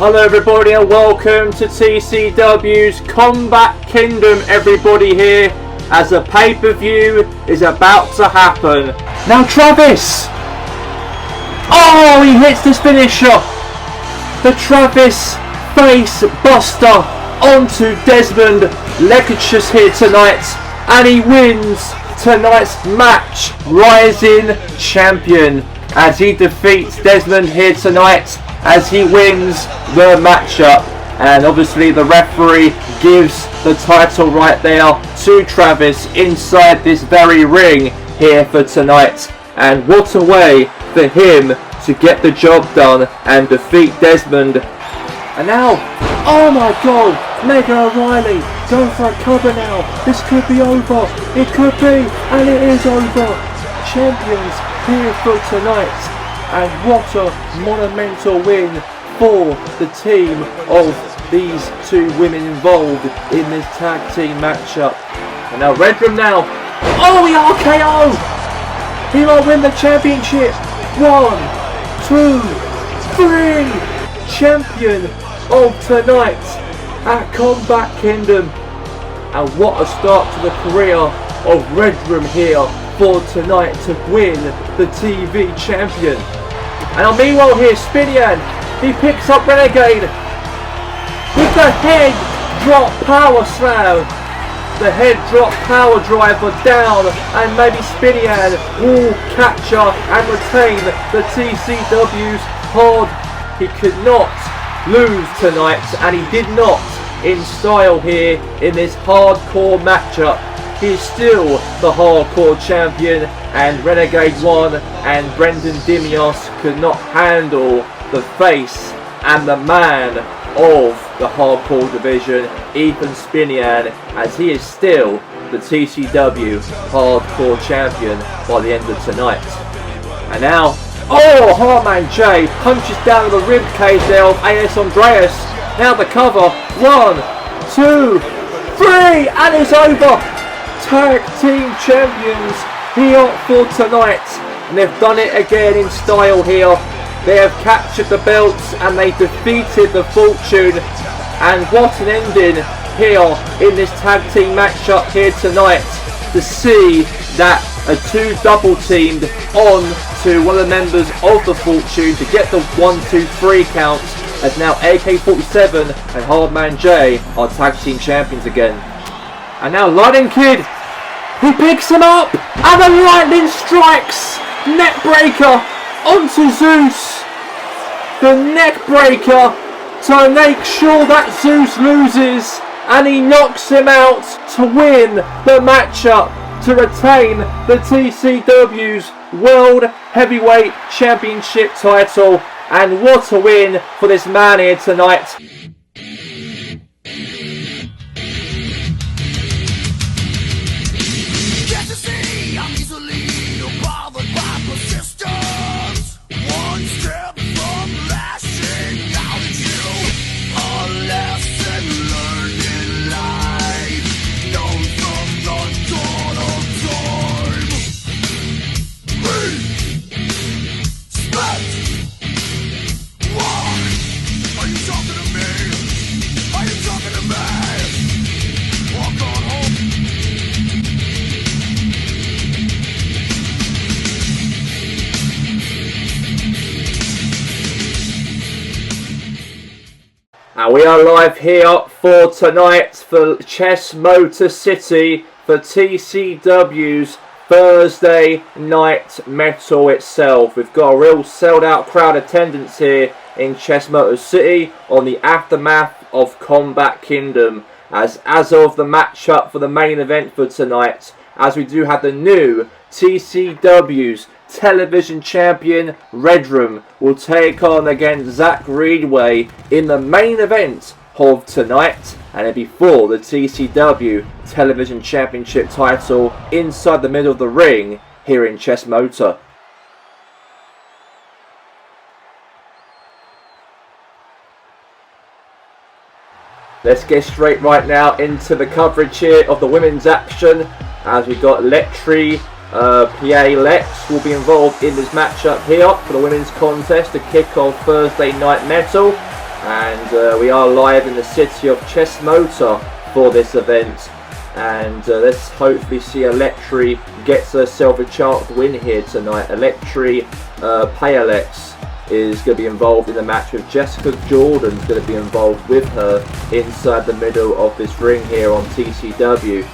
Hello everybody and welcome to TCW's Combat Kingdom, everybody here, as the pay-per-view is about to happen. Now Travis! Oh, he hits this finisher! The Travis face buster onto Desmond Lekicious here tonight, and he wins tonight's match, Rising Champion, as he defeats Desmond here tonight, as he wins the matchup. And obviously the referee gives the title right there to Travis inside this very ring here for tonight. And what a way for him to get the job done and defeat Desmond. And now, oh my god, Mega O'Reilly going for a cover now. This could be over. It could be, and it is over. Champions here for tonight. And what a monumental win for the team of these two women involved in this tag team matchup. And now Redrum now. Oh, the RKO! He might win the championship. 1, 2, 3. Champion of tonight at Combat Kingdom. And what a start to the career of Redrum here for tonight to win the TV champion. And meanwhile here, Spinian, he picks up Renegade with the head drop power slam. The head drop power driver down, and maybe Spinian will capture and retain the TCW's hold. He could not lose tonight, and he did not in style here in this hardcore matchup. He is still the hardcore champion, and Renegade won, and Brendan Dimios could not handle the face and the man of the hardcore division, Ethan Spinian, as he is still the TCW hardcore champion by the end of tonight. And now, oh, Hardman J punches down the rib cage there of AS Andreas. Now the cover, 1, 2, 3, and it's over. Tag team champions here for tonight, and they've done it again in style here. They have captured the belts and they defeated the Fortune. And what an ending here in this tag team matchup here tonight, to see that a two double teamed on to one of the members of the Fortune to get the 1, 2, 3 count, as now AK-47 and Hardman J are tag team champions again. And now Lightning Kid, he picks him up, and the lightning strikes, neckbreaker onto Zeus. The neckbreaker to make sure that Zeus loses, and he knocks him out to win the matchup to retain the TCW's World Heavyweight Championship title. And what a win for this man here tonight. And we are live here for tonight for Chess Motor City for TCW's Thursday Night Metal itself. We've got a real sold out crowd attendance here in Chess Motor City on the aftermath of Combat Kingdom. As of the matchup for the main event for tonight, as we do have the new TCW's television champion Redrum will take on against Zach Reedway in the main event of tonight, and it'll be for the TCW television championship title inside the middle of the ring here in Chess Motor. Let's get straight right now into the coverage here of the women's action, as we've got Letri PA Lex will be involved in this matchup here for the women's contest to kick off Thursday Night Metal. and we are live in the city of Chesmota for this event, and let's hopefully see Electri gets herself a chance to win here tonight. Electri Payalex is going to be involved in the match with Jessica Jordan's going to be involved with her inside the middle of this ring here on TCW.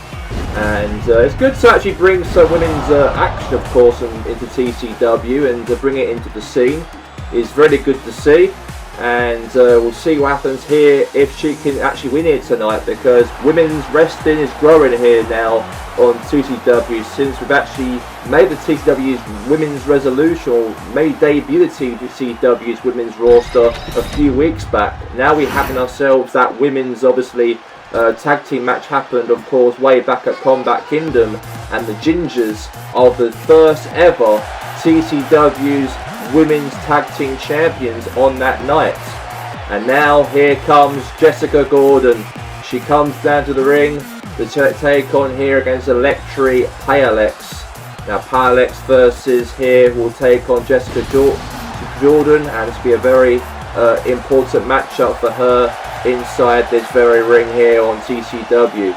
And it's good to actually bring some women's action, of course, into TCW, and to bring it into the scene is really good to see. And we'll see what happens here if she can actually win it tonight, because women's wrestling is growing here now on TCW since we've actually made the TCW's women's resolution, or made debut the TCW's women's roster a few weeks back. Now we're having ourselves that women's, obviously, tag team match happened, of course, way back at Combat Kingdom, and the Gingers are the first ever TCW's women's tag team champions on that night. And now here comes Jessica Gordon. She comes down to the ring to take on here against Electri Payalex. Now Payalex versus here will take on Jessica Jordan, and it's be a very important matchup for her inside this very ring here on TCW.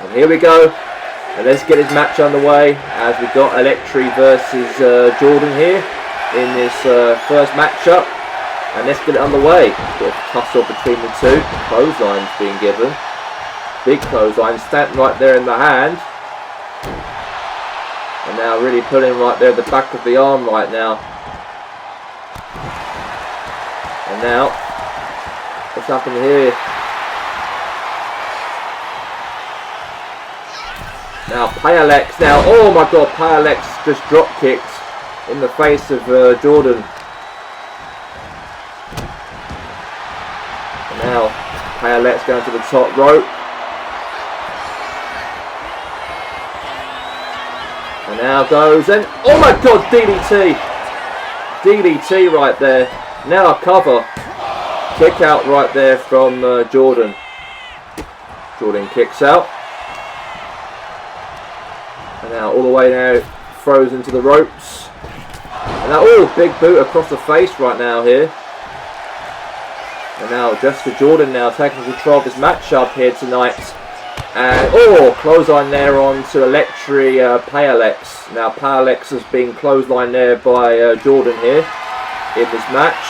And here we go, and let's get this match underway as we've got Electri versus Jordan here in this first matchup, and let's get it underway. Bit of tussle between the two. Clotheslines being given. Big clothesline stamped right there in the hand, and now really pulling right there at the back of the arm right now. And now, what's happening here? Now Payalex now, oh my god, Payalex just drop kicked in the face of Jordan. And now Payalex going to the top rope. And now goes, and oh my god, DDT! DDT right there. Now a cover. Kick out right there from Jordan. Jordan kicks out. And now all the way now, throws into the ropes. And now, oh, big boot across the face right now here. And now Jessica Jordan now taking control of this matchup here tonight. And, oh, clothesline there on to Electri Payalex. Now Payalex has been clotheslined there by Jordan here in this match.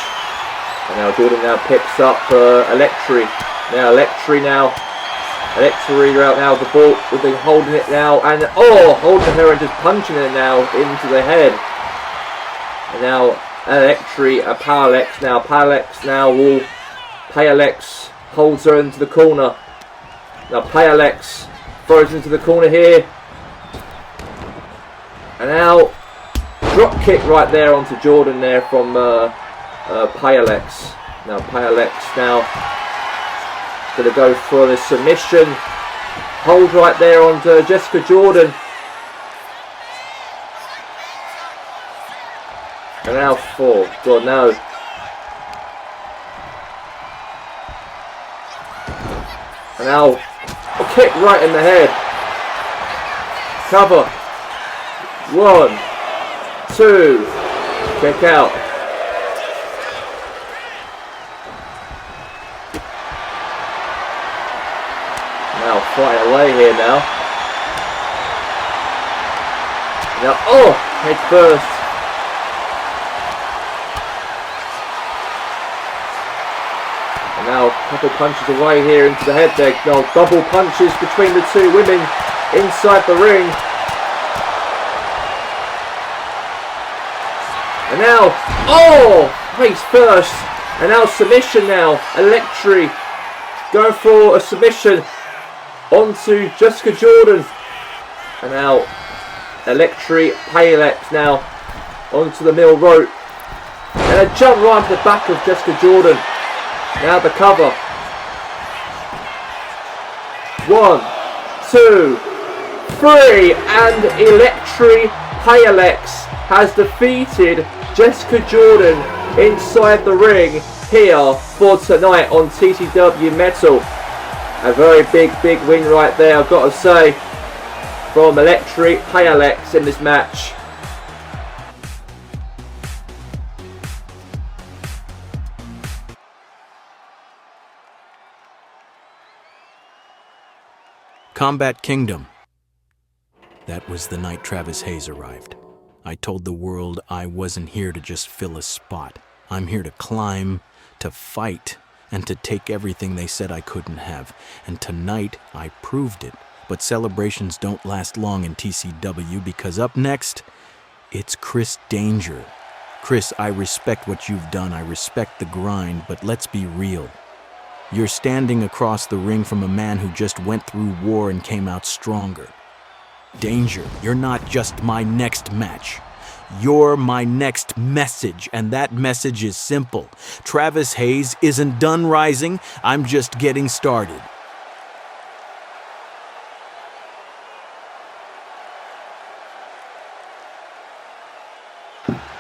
And now Jordan now picks up Electri. Now Electri out now with the ball, with the holding it now, and oh, holding her and just punching it now into the head. And now Electri Payalex now. Payalex holds her into the corner. Now Payalex throws into the corner here. And now drop kick right there onto Jordan there from Payalex. Now Payalex now going to go for the submission. Hold right there onto Jessica Jordan. And now four. God no. And now a kick right in the head. Cover. 1, 2. Kick out. Now fighting away here now. Now, oh, head first. And now a couple punches away here into the head there. Now double punches between the two women inside the ring. And now, oh, face first. And now submission now. Electri going for a submission onto Jessica Jordan. And now Electri Payalex now onto the middle rope. And a jump right to the back of Jessica Jordan. Now the cover. 1, 2, 3. And Electri Payalex has defeated Jessica Jordan inside the ring here for tonight on TCW Metal. A very big win right there, I've got to say, from Electri Payalex in this match. Combat Kingdom. That was the night Travis Hayes arrived. I told the world I wasn't here to just fill a spot. I'm here to climb, to fight, and to take everything they said I couldn't have. And tonight, I proved it. But celebrations don't last long in TCW because up next, it's Chris Danger. Chris, I respect what you've done. I respect the grind, but let's be real. You're standing across the ring from a man who just went through war and came out stronger. Danger, you're not just my next match. You're my next message, and that message is simple. Travis Hayes isn't done rising. I'm just getting started.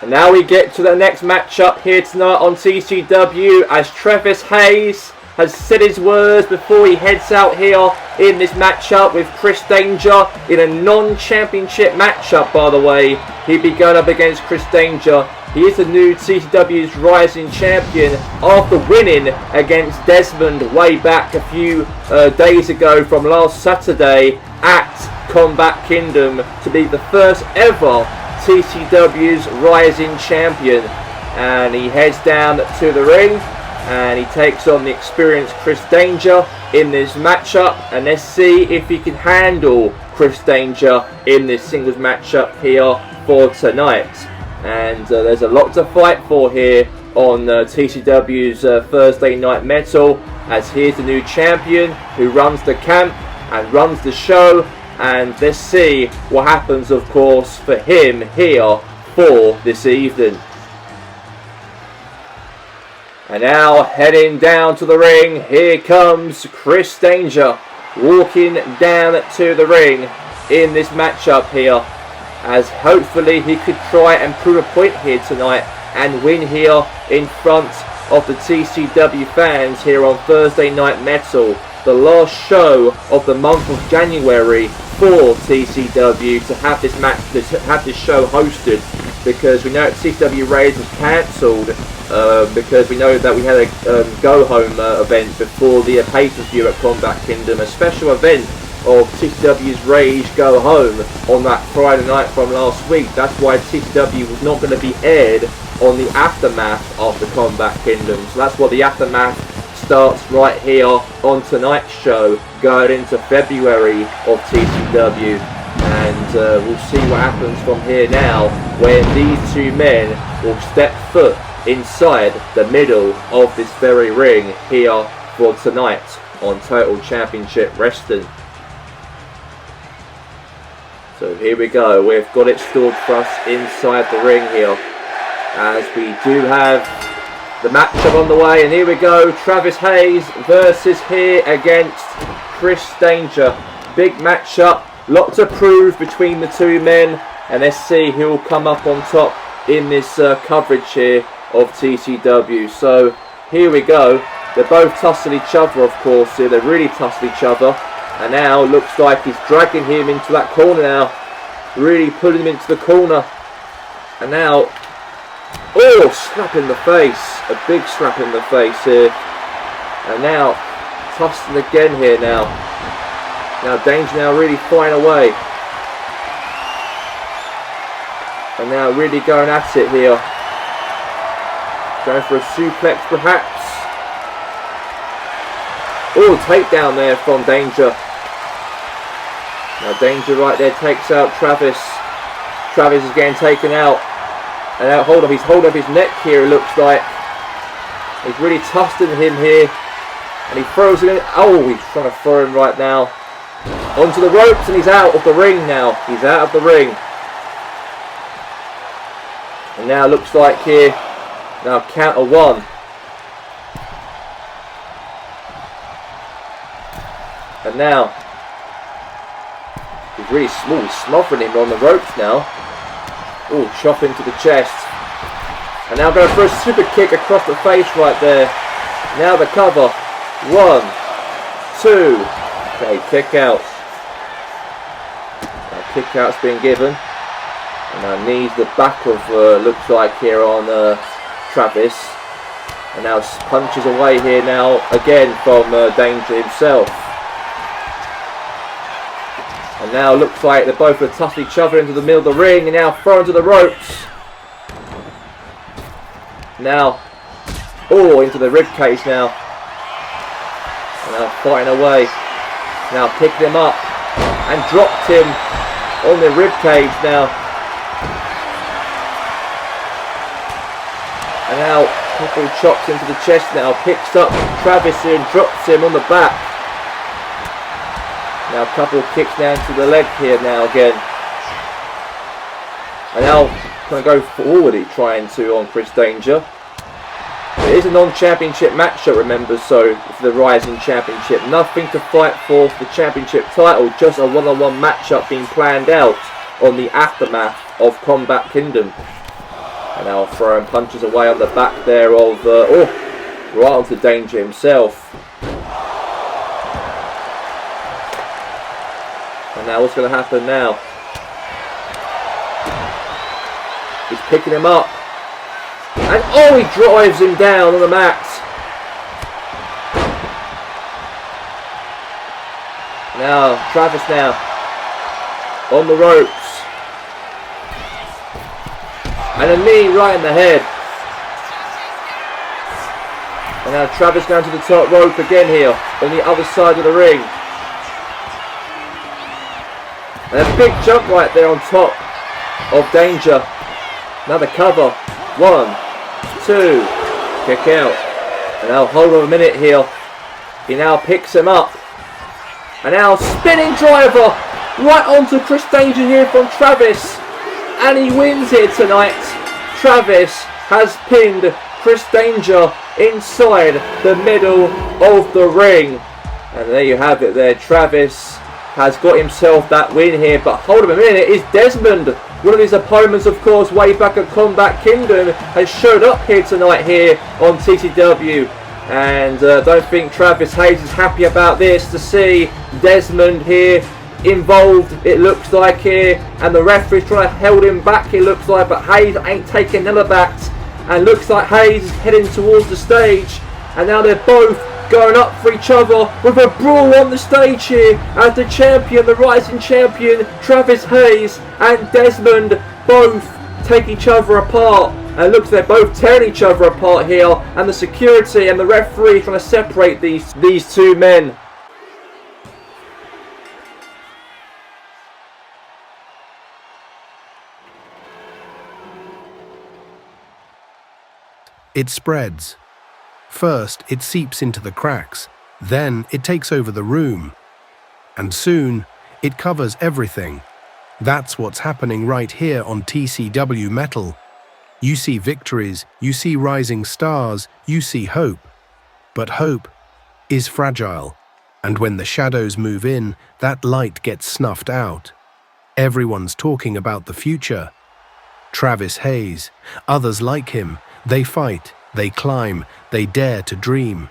And now we get to the next matchup here tonight on TCW, as Travis Hayes has said his words before he heads out here in this matchup with Chris Danger in a non-championship matchup, by the way. He'd be going up against Chris Danger. He is the new TCW's rising champion after winning against Desmond way back a few days ago from last Saturday at Combat Kingdom to be the first ever TCW's rising champion. And he heads down to the ring and he takes on the experienced Chris Danger in this matchup, and let's see if he can handle Chris Danger in this singles matchup here for tonight. And there's a lot to fight for here on TCW's Thursday Night Metal, as here's the new champion who runs the camp and runs the show, and let's see what happens, of course, for him here for this evening. And now heading down to the ring, here comes Chris Danger walking down to the ring in this matchup here, as hopefully he could try and prove a point here tonight and win here in front of the TCW fans here on Thursday Night Metal, the last show of the month of January for TCW to have this match, to have this show hosted, because we know TCW Raids was cancelled because we know that we had a go-home event before the pay-per-view at Combat Kingdom, a special event of TCW's Rage Go Home on that Friday night from last week. That's why TCW was not going to be aired on the aftermath of the Combat Kingdom. So that's why the aftermath starts right here on tonight's show, going into February of TCW. And we'll see what happens from here now when these two men will step foot inside the middle of this very ring here for tonight on Total Championship Wrestling. So here we go, we've got it stored for us inside the ring here, as we do have the matchup on the way. And here we go, Travis Hayes versus here against Chris Danger. Big matchup, lot to prove between the two men, and let's see who will come up on top in this coverage here of TCW. So here we go, they're both tussling each other, of course here, they really tussle each other. And now looks like he's dragging him into that corner now, really pulling him into the corner. And now, oh, slap in the face, a big slap in the face here. And now tussling again here now. Now Danger now really flying away. And now really going at it here. Going for a suplex perhaps. Oh, takedown there from Danger. Now Danger right there takes out Travis. Travis is getting taken out. And now he's holding up his neck here, it looks like. He's really tussling him here. And he throws him in. Oh, he's trying to throw him right now onto the ropes, and he's out of the ring now. He's out of the ring. And now looks like here, now count of one. And now he's really small, he's smothering him on the ropes now. Oh, chop into the chest. And now going for a super kick across the face right there. Now the cover. 1, 2. Okay, kick out. Now kick out's been given. And now knees the back of looks like here on Travis. And now punches away here now again from Danger himself. And now looks like they're both going to tussle each other into the middle of the ring, and now thrown to the ropes. Now, into the rib cage now. And now fighting away. Now picked him up and dropped him on the rib cage now. And now couple chops into the chest now. Picks up Travis here and drops him on the back. Now a couple kicks down to the leg here now again. And now going to go forward, he's trying to on Chris Danger. It is a non-championship matchup, remember, so for the Rising Championship. Nothing to fight for the championship title, just a one-on-one matchup being planned out on the aftermath of Combat Kingdom. And now throwing punches away on the back there of, right onto Danger himself. And now what's going to happen now? He's picking him up. And he drives him down on the mat. Now, Travis now on the ropes. And a knee right in the head. And now Travis going to the top rope again here on the other side of the ring. And a big jump right there on top of Danger. Another cover. 1, 2, kick out. And now hold on a minute here. He now picks him up. And now spinning driver right onto Chris Danger here from Travis. And he wins here tonight. Travis has pinned Chris Danger inside the middle of the ring. And there you have it there. Travis has got himself that win here. But hold on a minute, it's Desmond. One of his opponents, of course, way back at Combat Kingdom, has showed up here tonight here on TCW. And don't think Travis Hayes is happy about this, to see Desmond here involved, it looks like here. And the referee's trying to hold him back, it looks like. But Hayes ain't taking none of that. And looks like Hayes is heading towards the stage. And now they're both going up for each other with a brawl on the stage here, as the champion, the Rising Champion, Travis Hayes and Desmond both take each other apart. And it looks like they're both tearing each other apart here, and the security and the referee trying to separate these two men. It spreads. First, it seeps into the cracks, then it takes over the room. And soon, it covers everything. That's what's happening right here on TCW Metal. You see victories, you see rising stars, you see hope. But hope is fragile, and when the shadows move in, that light gets snuffed out. Everyone's talking about the future. Travis Hayes, others like him, they fight, they climb, they dare to dream.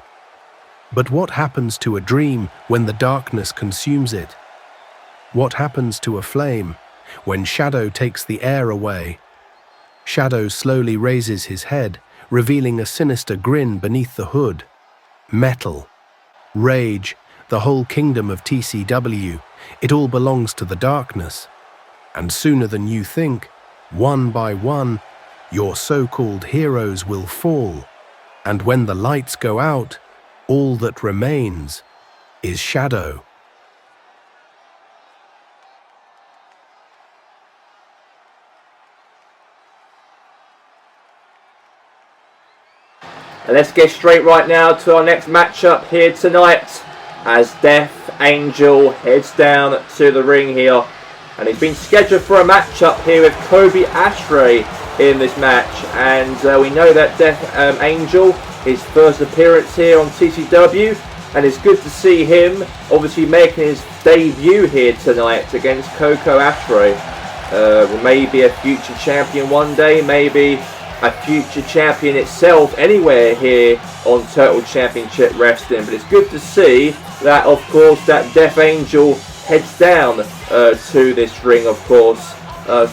But what happens to a dream when the darkness consumes it? What happens to a flame when shadow takes the air away? Shadow slowly raises his head, revealing a sinister grin beneath the hood. Metal, rage, the whole kingdom of TCW, it all belongs to the darkness. And sooner than you think, one by one, your so-called heroes will fall. And when the lights go out, all that remains is shadow. And let's get straight right now to our next matchup here tonight, as Death Angel heads down to the ring here. And he's been scheduled for a matchup here with Kobe Ashray in this match. And we know that Death Angel, his first appearance here on TCW. And it's good to see him obviously making his debut here tonight against Coco Ashray. Maybe a future champion one day, maybe a future champion itself anywhere here on Total Championship Wrestling. But it's good to see that, of course, that Death Angel heads down to this ring, of course,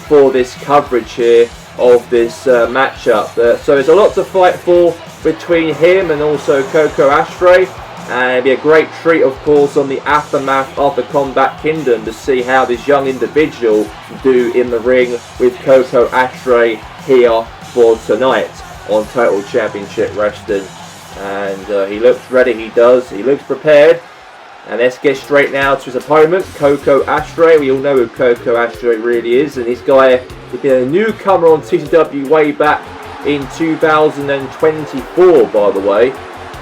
for this coverage here of this matchup. So there's a lot to fight for between him and also Coco Ashray. And it'd be a great treat, of course, on the aftermath of the Combat Kingdom to see how this young individual do in the ring with Koko Ashtray here for tonight on Total Championship Wrestling. And he looks ready, he does. He looks prepared. And let's get straight now to his opponent, Koko Ashtray. We all know who Koko Ashtray really is. And this guy has been a newcomer on TCW way back in 2024, by the way.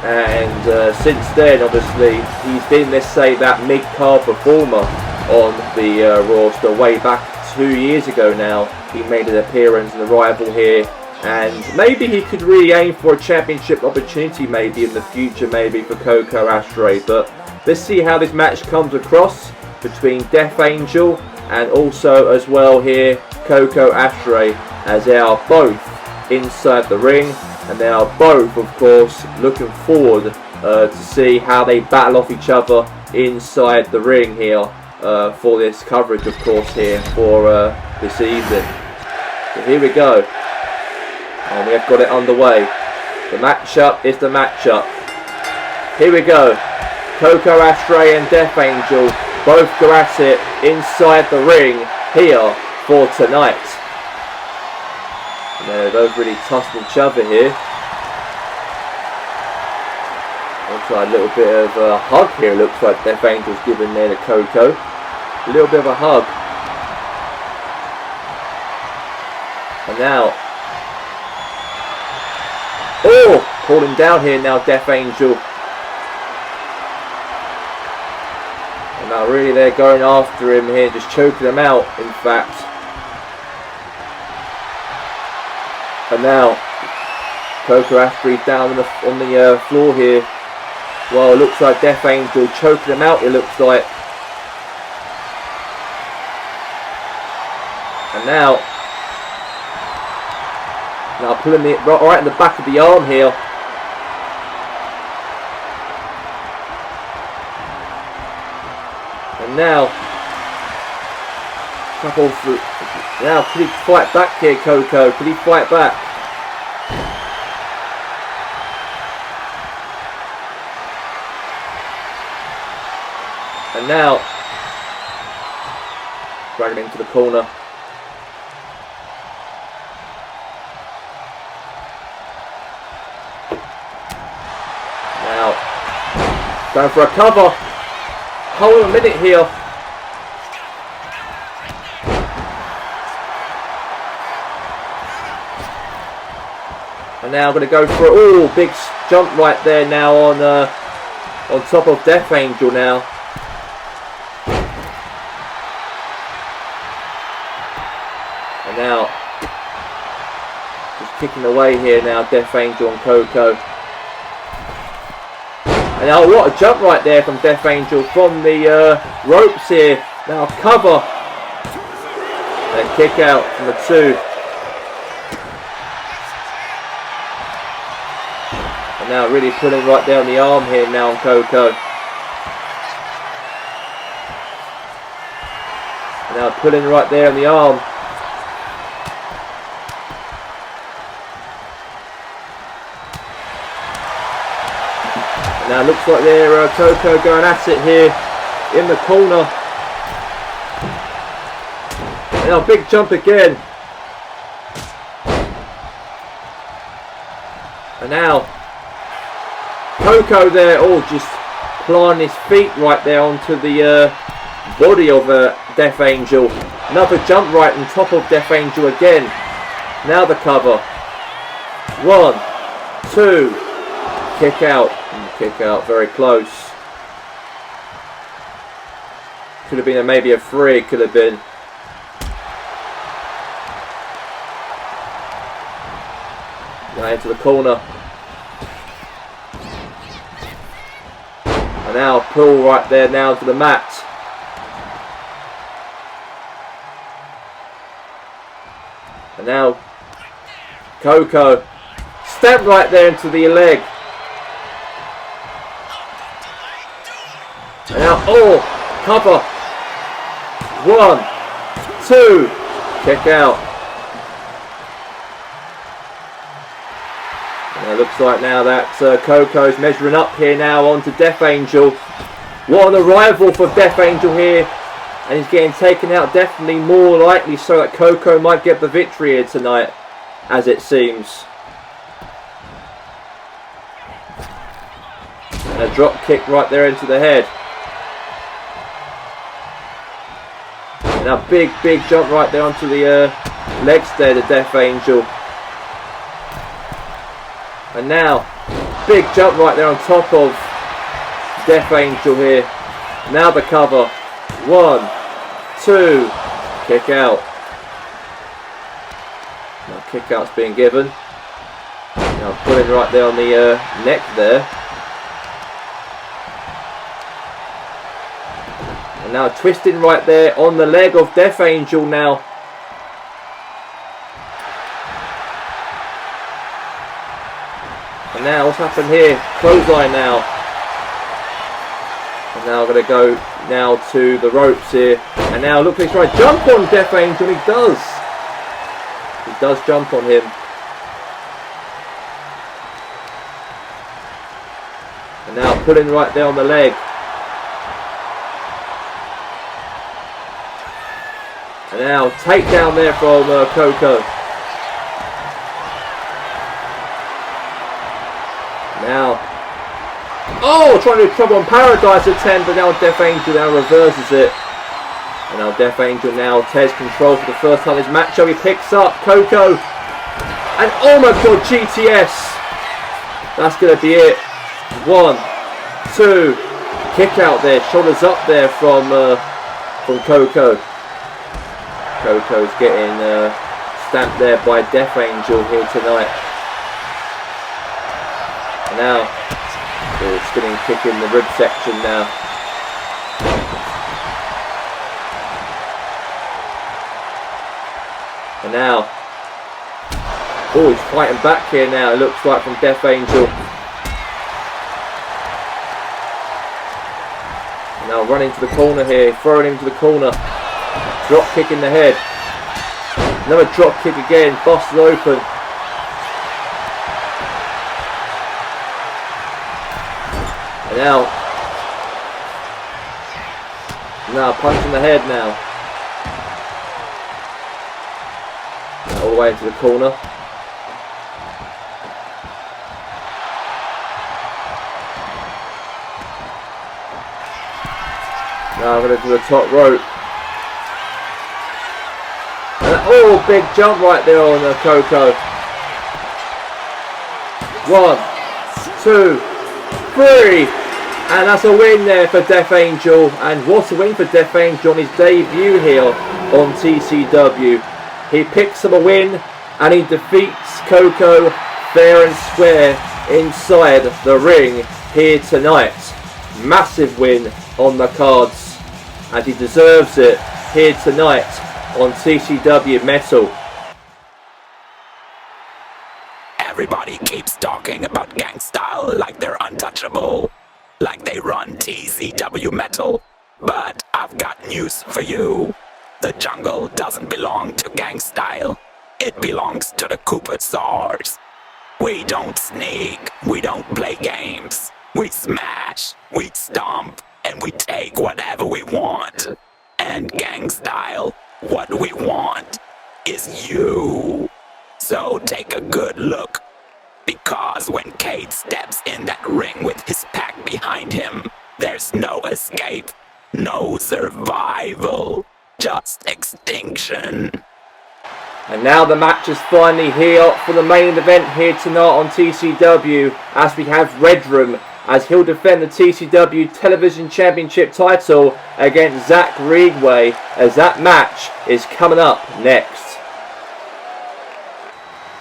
And since then, obviously, he's been, let's say, that mid-card performer on the roster way back 2 years ago now. He made an appearance in the rival here. And maybe he could really aim for a championship opportunity maybe in the future, maybe for Koko Ashtray. But let's see how this match comes across between Death Angel and also as well here Koko Ashtray, as they are both inside the ring, and they are both, of course, looking forward to see how they battle off each other inside the ring here for this coverage, of course, here for this evening. So here we go. And we have got it underway. The matchup is the matchup. Here we go. Koko Ashtray and Death Angel both go at it inside the ring here for tonight. And they're both really tussling each other here. Looks like a little bit of a hug here. Looks like Death Angel's giving there to Koko. A little bit of a hug. And now, oh, pulling down here now, Death Angel. And now really they're going after him here, just choking him out, in fact. And now, Koko Ashtray down on the floor here. Well, it looks like Death Angel choking him out, it looks like. And now pulling it right in the back of the arm here. And now, could he fight back here, Koko? Could he fight back? And now, drag him into the corner. Now, going for a cover. Hold on a minute here. And now I'm going to go for a big jump right there now on top of Death Angel now. And now, just kicking away here now, Death Angel and Koko. And now what a jump right there from Death Angel from the ropes here. Now cover. And kick out from the two. And now really pulling right there on the arm here now on Koko. And now pulling right there on the arm. Now looks like they're Koko going at it here in the corner. And now big jump again. And now Koko there, just planting his feet right there onto the body of Death Angel. Another jump right on top of Death Angel again. Now the cover. 1, 2, kick out. Kick out, very close. Could have been maybe a 3, could have been. Now into the corner. And now pull right there now to the mat. And now Koko step right there into the leg. And now, cover. 1, 2, kick out. And it looks like now that Coco's measuring up here now onto Death Angel. What an arrival for Death Angel here. And he's getting taken out, definitely more likely so that Coco might get the victory here tonight, as it seems. And a drop kick right there into the head. And a big jump right there onto the legs there, the Death Angel. And now, big jump right there on top of Death Angel here. Now the cover. 1, 2, kick out. Now kick out's being given. Now pulling right there on the neck there. And now twisting right there on the leg of Death Angel now. And now what's happened here? Clothesline now. And now going to go now to the ropes here. And now look, he's trying to jump on Death Angel. He does. He does jump on him. And now pulling right there on the leg. And now takedown there from Coco. Now, oh, trying to do trouble on Paradise attempt, but now Death Angel now reverses it. And now Death Angel now takes control for the first time in his matchup. He picks up Coco. And oh my god, GTS. That's going to be it. 1, 2, kick out there, shoulders up there from Coco. Coco's getting stamped there by Death Angel here tonight. And now, spinning kick in the rib section now. And now, oh, he's fighting back here now, it looks like, from Death Angel. And now running to the corner here, throwing him to the corner. Drop kick in the head. Another drop kick again, busted open. And now punch in the head now. All the way into the corner. Now I'm going to do the top rope. And oh, big jump right there on the Coco. 1, 2, 3. And that's a win there for Death Angel. And what a win for Death Angel on his debut here on TCW. He picks up a win and he defeats Coco fair and square inside the ring here tonight. Massive win on the cards. And he deserves it here tonight on TCW Metal. Everybody keeps talking about gang style like they're untouchable, like they run TCW Metal. But I've got news for you. The jungle doesn't belong to gang style. It belongs to the Cooper Stars. We don't sneak, we don't play games. We smash, we stomp, and we take whatever we want. And gang style, what we want is you. So take a good look. Because when Cade steps in that ring with his pack behind him, there's no escape, no survival, just extinction. And now the match is finally here for the main event here tonight on TCW, as we have Redrum, as he'll defend the TCW Television Championship title against Zach Reedway, as that match is coming up next.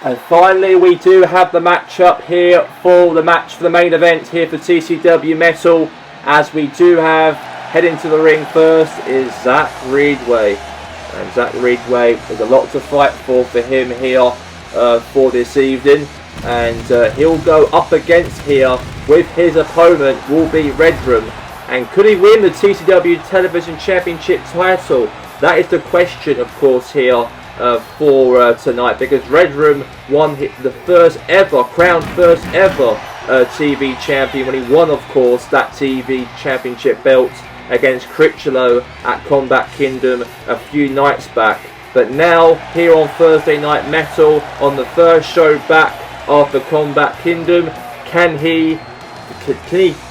And finally we do have the match up here for the match for the main event here for TCW Metal, as we do have, heading to the ring first is Zach Reedway. And Zach Reedway, there's a lot to fight for him here for this evening. And he'll go up against here with his opponent will be Redrum. And could he win the TCW Television Championship title? That is the question, of course, here for tonight, because Redrum won the crowned first ever TV champion when he won, of course, that TV championship belt against Critchlow at Combat Kingdom a few nights back. But now, here on Thursday Night Metal, on the first show back after Combat Kingdom, can he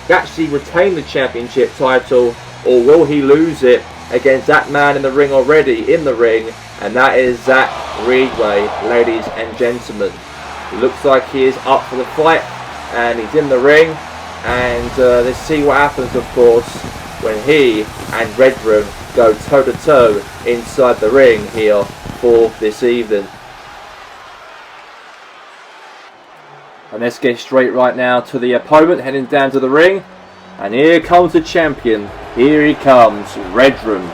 actually retain the championship title, or will he lose it against that man in the ring already, in the ring, and that is Zach Reedway, ladies and gentlemen. It looks like he is up for the fight, and he's in the ring, and let's see what happens, of course, when he and Redrum go toe-to-toe inside the ring here for this evening. And let's get straight right now to the opponent heading down to the ring. And here comes the champion. Here he comes, Redrum.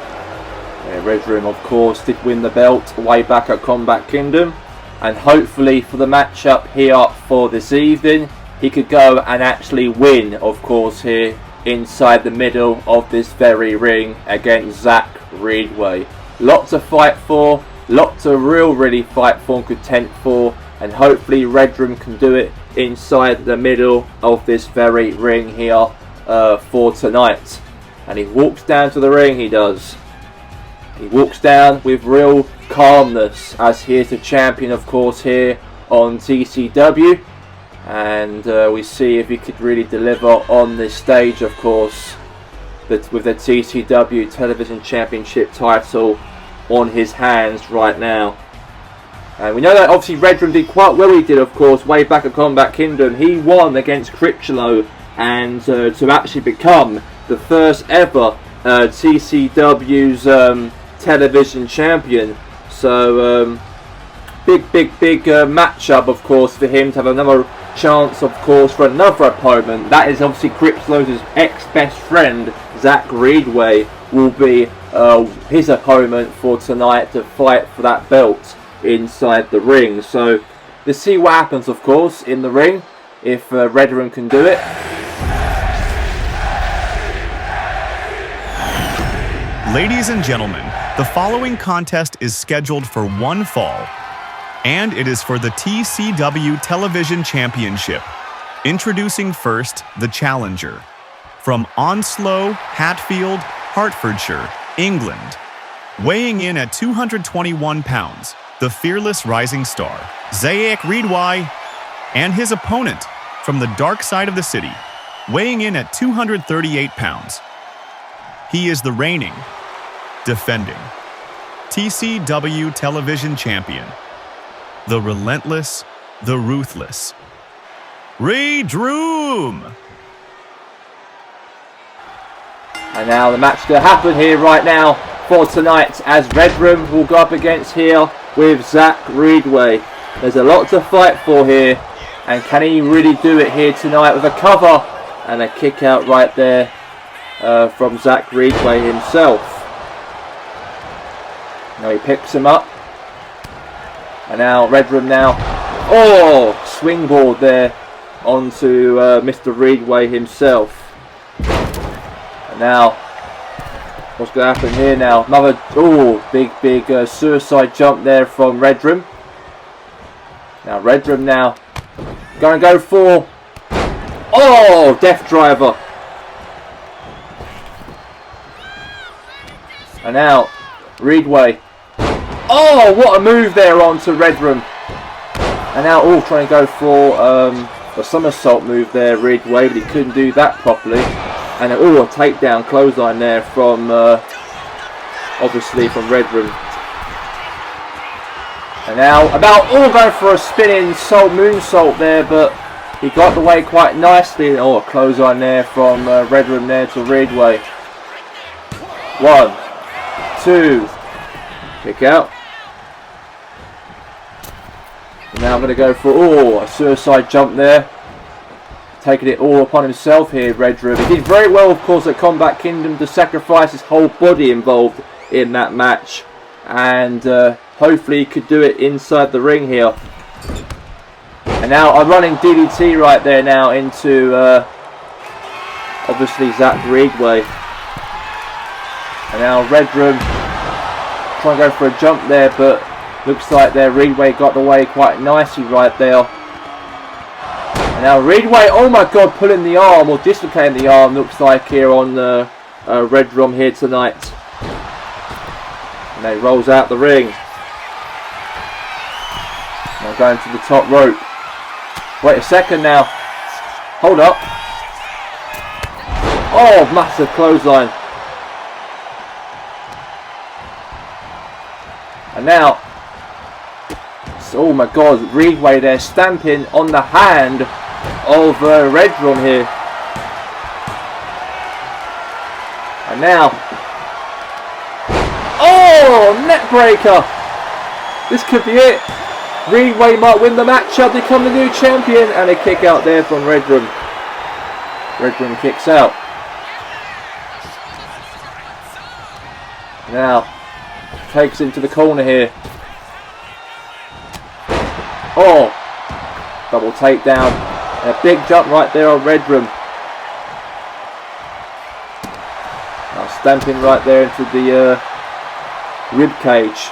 Redrum, of course, did win the belt way back at Combat Kingdom. And hopefully for the matchup here for this evening, he could go and actually win, of course, here inside the middle of this very ring against Zach Reedway. Lots to fight for, lots to really fight for and contend for, and hopefully Redrum can do it inside the middle of this very ring here for tonight. And he walks down to the ring, he does. He walks down with real calmness, as he is the champion, of course, here on TCW. And we see if he could really deliver on this stage, of course, with the TCW Television Championship title on his hands right now. And we know that obviously Redrum did quite well, he did, of course, way back at Combat Kingdom. He won against Critchlow, and to actually become the first ever TCW's television champion. So big matchup, of course, for him to have another chance, of course, for another opponent. That is obviously Critchlow's ex-best friend, Zach Reedway, will be his opponent for tonight to fight for that belt inside the ring. So let's see what happens, of course, in the ring, if Redrum can do it. Ladies and gentlemen, the following contest is scheduled for one fall, and it is for the TCW Television Championship. Introducing first, the challenger. From Onslow, Hatfield, Hertfordshire, England. Weighing in at 221 pounds, the fearless rising star, Zach Reedway, and his opponent from the dark side of the city, weighing in at 238 pounds. He is the reigning, defending, TCW Television Champion, the relentless, the ruthless, Redrum. And now the match to happen here right now for tonight, as Redrum will go up against here with Zach Reedway. There's a lot to fight for here, and can he really do it here tonight with a cover and a kick out right there from Zach Reedway himself. Now he picks him up, and now Redrum now, swingboard there onto Mr. Reedway himself. And now, what's going to happen here now? Another, big suicide jump there from Redrum. Now Redrum now, going to go for, death driver. And now, Reedway. What a move there onto Redrum. And now, trying to go for a somersault move there, Reedway, but he couldn't do that properly. And a takedown clothesline there from, obviously, from Redrum. And now, going for a spinning moonsault there, but he got away quite nicely. A clothesline there from Redrum there to Reedway. 1, 2, kick out. And now I'm going to go for a suicide jump there, taking it all upon himself here, Redrum. He did very well, of course, at Combat Kingdom to sacrifice his whole body involved in that match, and hopefully he could do it inside the ring here. And now I'm running DDT right there now into obviously Zach Reedway. And now Redrum trying to go for a jump there, but Looks like there Reedway got away quite nicely right there. And now Reedway, oh my god, pulling the arm or dislocating the arm, looks like here on the Red Rum here tonight. And he rolls out the ring. Now going to the top rope. Wait a second now. Hold up. Oh, massive clothesline. And now, oh my god, Reedway there stamping on the hand of Red Rum here. And now, oh, neck breaker. This could be it. Reedway might win the match up, become the new champion, and a kick out there from Red Rum. Red Rum kicks out. Now, takes him to the corner here. Oh, double takedown. A big jump right there on Red Rum. Now stamping right there into the rib cage.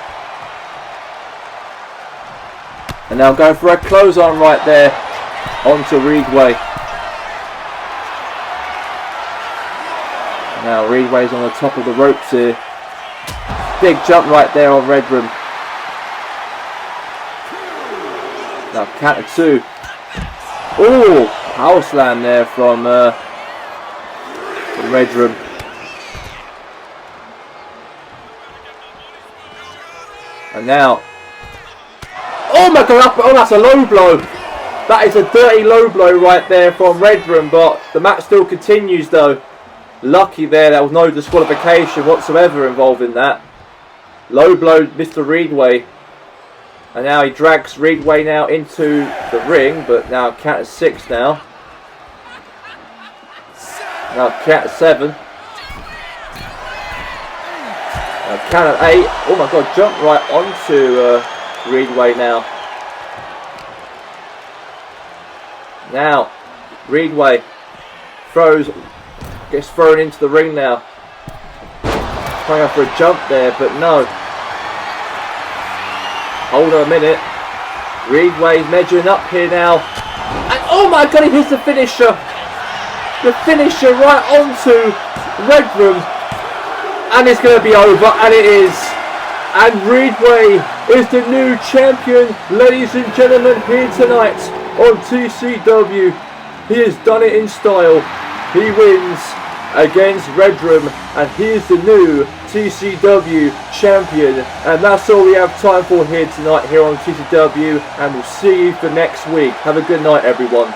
And now going for a clothesline right there onto Reedway. Now Reedway's on the top of the ropes here. Big jump right there on Red Rum. Now count of 2. Oh, power slam there from Red Rum. And now, oh my god, oh that's a low blow. That is a dirty low blow right there from Red Rum, but the match still continues though. Lucky there was no disqualification whatsoever involved in that. Low blow Mr. Reedway. And now he drags Reedway now into the ring, but now count of 6 now. Now count of 7. Now count of 8. Oh my god, jump right onto Reedway now. Now, Reedway gets thrown into the ring now. Trying out for a jump there, but no. Hold on a minute. Reedway's measuring up here now. And oh my god, he hits the finisher. The finisher right onto Red Rum. And it's going to be over, and it is. And Reedway is the new champion, ladies and gentlemen, here tonight on TCW. He has done it in style. He wins against Red Rum, and he is the new TCW champion. And that's all we have time for here tonight here on TCW, and we'll see you for next week. Have a good night, everyone.